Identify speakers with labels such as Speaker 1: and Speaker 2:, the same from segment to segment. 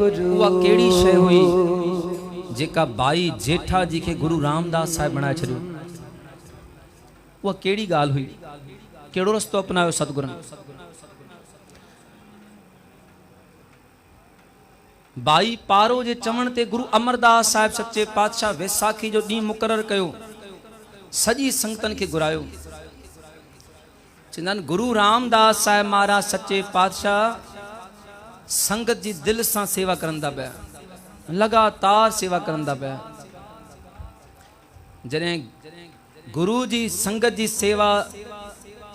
Speaker 1: उहा कहिड़ी शइ हुई जेका भाई जेठा जी के गुरु रामदास साहिब बनाए छॾियो? उहा कहिड़ी ॻाल्हि हुई? कहिड़ो रस्तो अपनायो सतगुरनि? भाई पारो जे चवण ते गुरु अमरदास साहिब सच्चे पातशाह वैसाखी जो ॾींहुं मुक़ररु कयो, सॼी संगतन खे घुरायो। चवंदा आहिनि गुरु रामदास साहिब महाराज सच्चे पातशाह संगत जी दिल सां सेवा करंदा पिया, लगातार सेवा करंदा पिया। जॾहिं गुरु जी संगत जी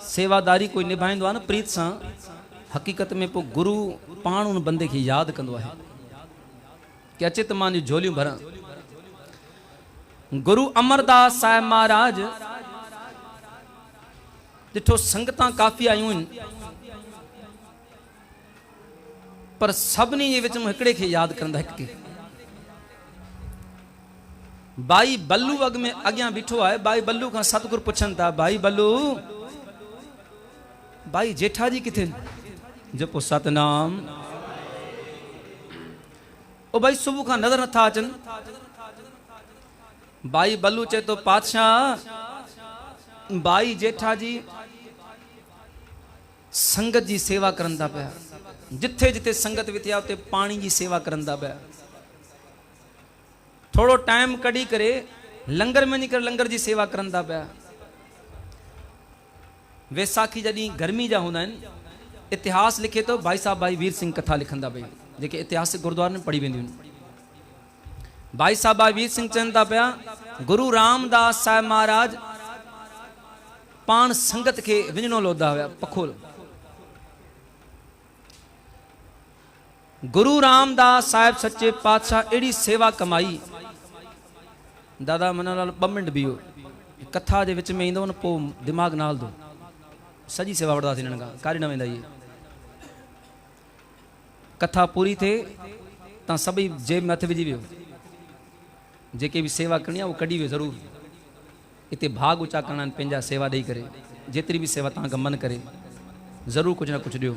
Speaker 1: सेवादारी कोई निभाईंदो आहे न प्रीत सां, हक़ीक़त में पोइ गुरु पाण उन बंदे खे यादि कंदो आहे कि अचे त मां झोलियूं भरां। गुरु अमरदास साहिब महाराज ॾिठो संगतां काफ़ी आयूं आहिनि, पर सभिनी जे विच में हिकिड़े खे यादि कंदा, हिक खे। भाई बल्लू अॻ में अॻियां बीठो आहे। भाई बल्लू खां सतगुरु पुछनि था, भाई बल्लू, भाई जेठा जी किथे? जपो सतनाम। ओ भाई सुबह खां नज़र नथा अचनि। भाई बल्लू चए तो पातशाह भाई जेठा जी संगत जी सेवा करंदा पिया, जिथे जिथे संगत विथिया उते पानी जी सेवा करंदा पिया। थोड़ो टाइम कढी करे लंगर में वञी करे लंगर जी सेवा करंदा पिया। वैसाखी जॾहिं गर्मी जा हूंदा आहिनि, इतिहास लिखे तो भाई साहब भाई वीर सिंह कथा लिखंदा भई, जेके इतिहासिक गुरुद्वारे में पढ़ी वेंदियूं आहिनि। भाई साहब भाई वीर सिंह चवनि था पिया, गुरु रामदास साहिब महाराज पाण संगत खे विञणो लोधा हुआ, पखोल। गुरु रामदास साहिब सच्चे पातशाह अहिड़ी सेवा कमाई। दादा मनोलाल 2 मिंट बीहो, कथा जे विच में ईंदो न पोइ दिमाग़ न हलंदो। सॼी सेवा वठंदासीं हिननि खां, काॾे न वेंदा इहे। कथा पूरी थिए तव्हां सभई जेब में हथ विझी वियो, जेके बि सेवा करणी आहे उहो कढी वियो ज़रूरु। हिते भाग ऊचा करणा आहिनि पंहिंजा सेवा ॾेई करे। जेतिरी बि सेवा तव्हांखे मन करे ज़रूरु कुझु न कुझु ॾियो।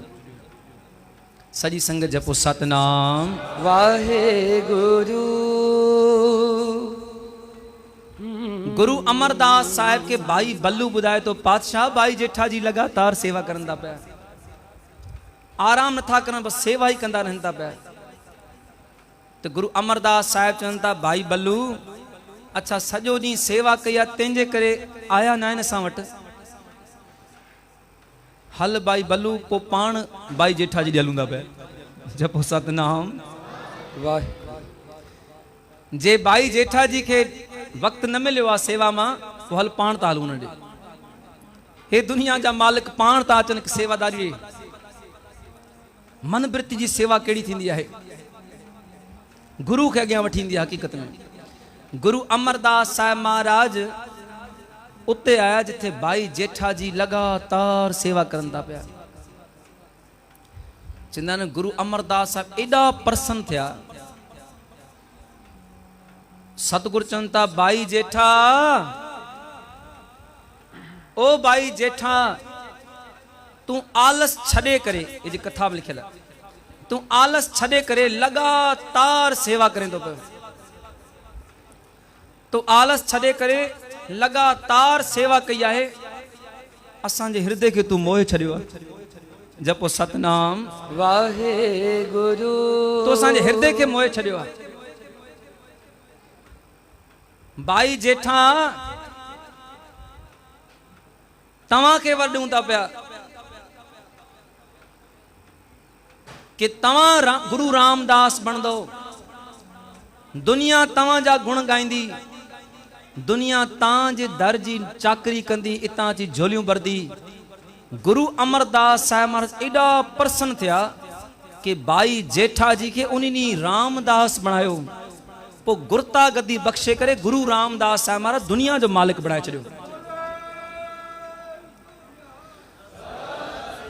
Speaker 1: सॼी संगत जपो सतनाम वाहेगुरु। गुरु अमरदास साहिब के भाई बल्लू ॿुधाए तो पातशाह भाई जेठा जी लगातार सेवा करंदा पिया, आराम नथा करनि, बस सेवा ही कंदा रहंदा पिया। तो गुरु अमरदास साहिब चवनि था, भाई बल्लू अच्छा सॼो ॾींहुं सेवा कई आहे, तंहिंजे करे आया न आहिनि असां वटि। हल भाई बल्लू पोइ पाण भाई जेठा जी हलूंदा पिया। जपो सतनाम वाह। जे भाई जेठा जी के वक़्तु न मिलियो आहे सेवा मां, पोइ हल पाण था हलूं न ॾे। हे दुनिया जा मालिक पाण था अचनि सेवादारी। मन वृत्ति जी सेवा कहिड़ी थींदी आहे? गुरु खे अॻियां वठी ईंदी आहे हक़ीक़त में। गुरु अमरदास साहिब महाराज उते आया जिथे भाई जेठा जी लगातार सेवा करंदा पिया। चवंदा आहिनि गुरु अमरदास साहिब एॾा प्रसन्न थिया। सतगुरु चवनि था, भाई जेठा, ओ भाई जेठा, तू आलस छॾे करे, ये जी कथा में लिखियल आहे, तू आलस छॾे करे लगातार सेवा करें तो पियो। तो आलस छॾे करे लगातार सेवा कई आहे। असांजे हृदय खे तू मोहे छॾियो आहे। जपो सतनाम वाहेगुरु। तो असांजे हृदय खे मोहे छॾियो आहे। भाई जेठा तव्हां खे वॾूं था पिया कि तव्हां गुरु रामदास बणंदो, दुनिया तव्हांजा गुण गाईंदी, दुनिया तव्हांजे दर जी चाकरी कंदी, इतां जी झोलियूं भरदी। गुरु अमरदास साहिब महाराज एॾा प्रसन्न थिया कि भाई जेठा जी खे उन ॾींहुं रामदास बणायो। पोइ गुरता गद्दी बख़्शे करे गुरु रामदास साहिब महाराज दुनिया जो मालिक बणाए छॾियो।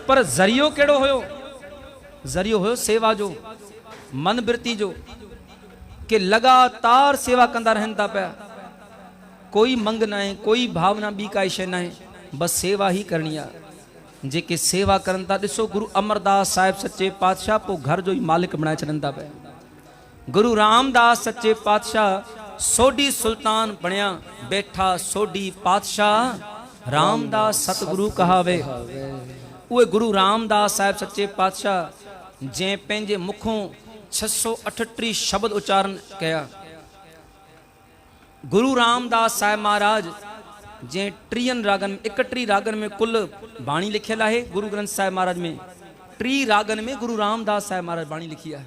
Speaker 1: पर ज़रियो कहिड़ो हुयो? ज़रियो हुयो सेवा जो, मन वृत्ति जो, कि लगातार सेवा कंदा रहनि था पिया। कोई मंग न आहे, कोई भावना ॿी काई शइ न आहे, बस सेवा ही करणी आहे। जेके सेवा करनि था, ॾिसो गुरु अमरदास साहिब सच्चे पातशाह पोइ घर जो ई मालिक बणाए छॾनि था पिया। गुरु रामदास सच्चे पातशाह सोडी सुल्तान बनया बैठा सोडी पातशाह रामदास सतगुरु कहावे। उहे गुरु रामदास साहब सच्चे पातशाह जै पंहिंजे मुखों 638 शब्द उच्चारण कया। गुरु रामदास साहब महाराज जै 30 रागन 31 रागन में कुल बाणी लिखियल है। गुरु ग्रंथ साहब महाराज में 3 रागन में गुरु रामदास साहब महाराज बाणी लिखी है।